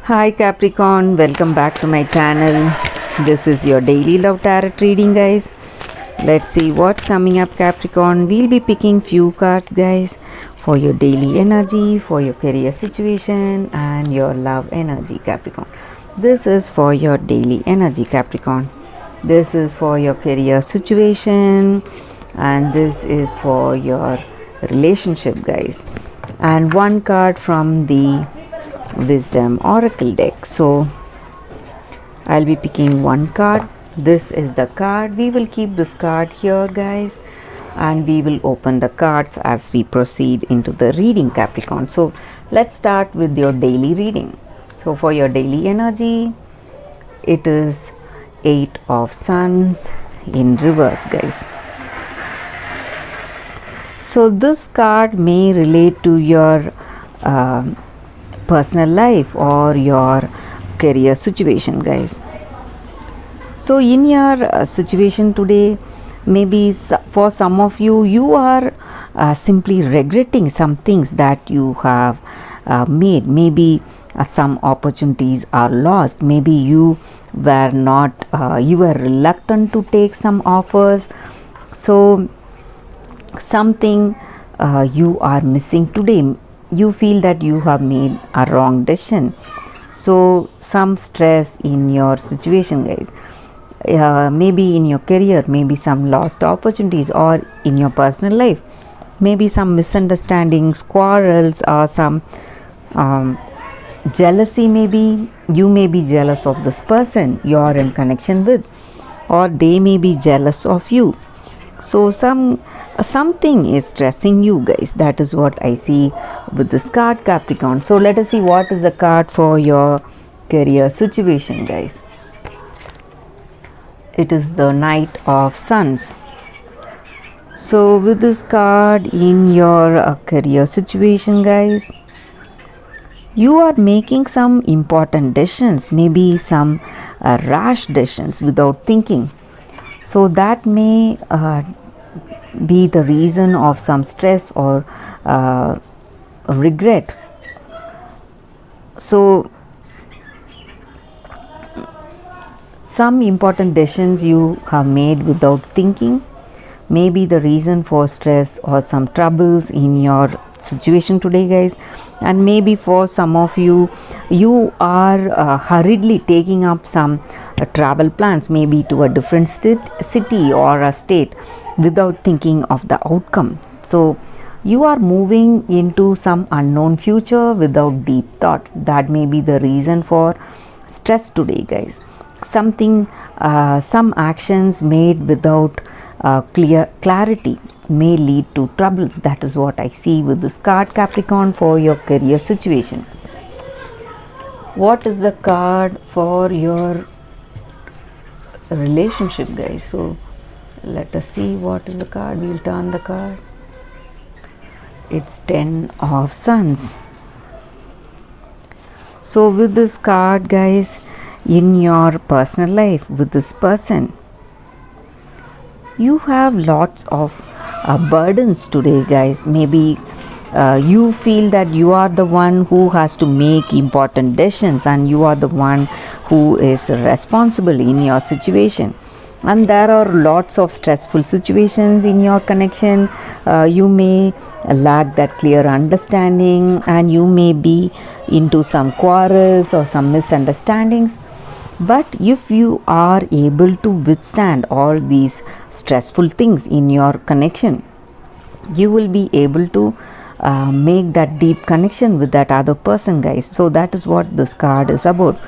Hi Capricorn, welcome back to my channel. This is your daily love tarot reading, guys. Let's see what's coming up, Capricorn. We'll be picking few cards, guys, for your daily energy, for your career situation, and your love energy, Capricorn. This is for your daily energy, Capricorn. This is for your career situation, and this is for your relationship, guys. And one card from the Wisdom Oracle deck. So I'll be picking one card. This is the card. We will keep this card here, guys, and we will open the cards as we proceed into the reading, Capricorn. So let's start with your daily reading. So for your daily energy, it is 8 of Suns in reverse, guys. So this card may relate to your personal life or your career situation, guys. So in your situation today, maybe for some of you, you are simply regretting some things that you have made. Maybe some opportunities are lost. Maybe you were not you were reluctant to take some offers. So something you are missing today. You feel that you have made a wrong decision. So some stress in your situation, guys. Maybe in your career, maybe some lost opportunities, or in your personal life, maybe some misunderstandings, quarrels, or some jealousy. Maybe you may be jealous of this person you are in connection with, or they may be jealous of you. So something is stressing you, guys. That is what I see with this card, Capricorn. So let us see what is the card for your career situation, guys. It is the Knight of Suns. So with this card in your career situation, guys, you are making some important decisions, maybe some rash decisions without thinking. So that may be the reason of some stress or regret. So some important decisions you have made without thinking may be the reason for stress or some troubles in your situation today, guys. And maybe for some of you, you are hurriedly taking up some travel plans, maybe to a different city or a state, without thinking of the outcome. So you are moving into some unknown future without deep thought. That may be the reason for stress today, guys. Something some actions made without clarity may lead to troubles. That is what I see with this card, Capricorn, for your career situation. What is the card for your relationship, guys? So let us see what is the card. We'll turn the card. It's 10 of Suns. So with this card, guys, in your personal life with this person, you have lots of burdens today, guys. Maybe you feel that you are the one who has to make important decisions, and you are the one who is responsible in your situation. And there are lots of stressful situations in your connection. You may lack that clear understanding, and you may be into some quarrels or some misunderstandings. But if you are able to withstand all these stressful things in your connection, you will be able to make that deep connection with that other person, guys. So that is what this card is about.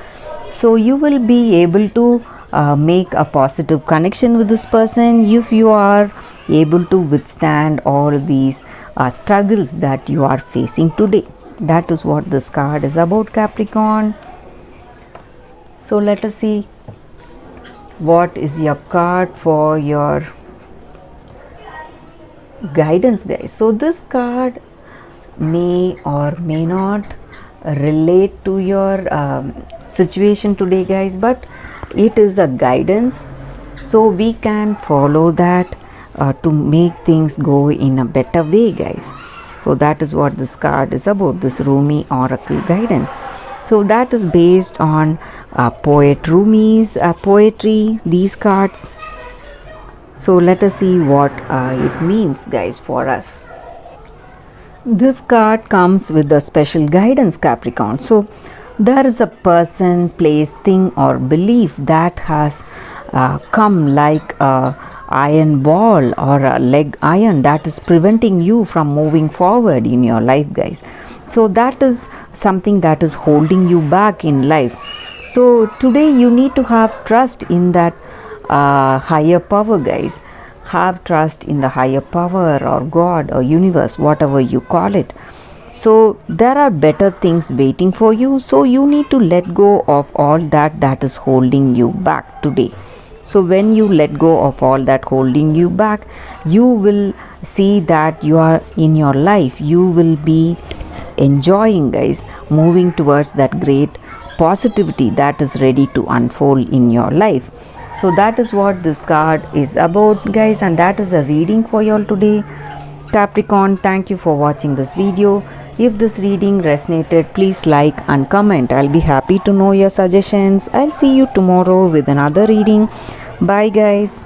So you will be able to make a positive connection with this person if you are able to withstand all these struggles that you are facing today. That is what this card is about, Capricorn. So let us see what is your card for your guidance, guys. So this card may or may not relate to your situation today, guys, but it is a guidance, so we can follow that to make things go in a better way, guys. So that is what this card is about, this Rumi Oracle guidance. So that is based on poet Rumi's poetry, these cards. So let us see what it means, guys, for us. This card comes with a special guidance, Capricorn. So there is a person, place, thing or belief that has come like a iron ball or a leg iron that is preventing you from moving forward in your life, guys. So that is something that is holding you back in life. So today you need to have trust in that higher power, guys. Have trust in the higher power or God or universe, whatever you call it. So there are better things waiting for you. So you need to let go of all that is holding you back today. So when you let go of all that holding you back, you will see that you are in your life, you will be enjoying, guys, moving towards that great positivity that is ready to unfold in your life. So that is what this card is about, guys, and that is a reading for you all today. Capricorn, thank you for watching this video. If this reading resonated, please like and comment. I'll be happy to know your suggestions. I'll see you tomorrow with another reading. Bye, guys.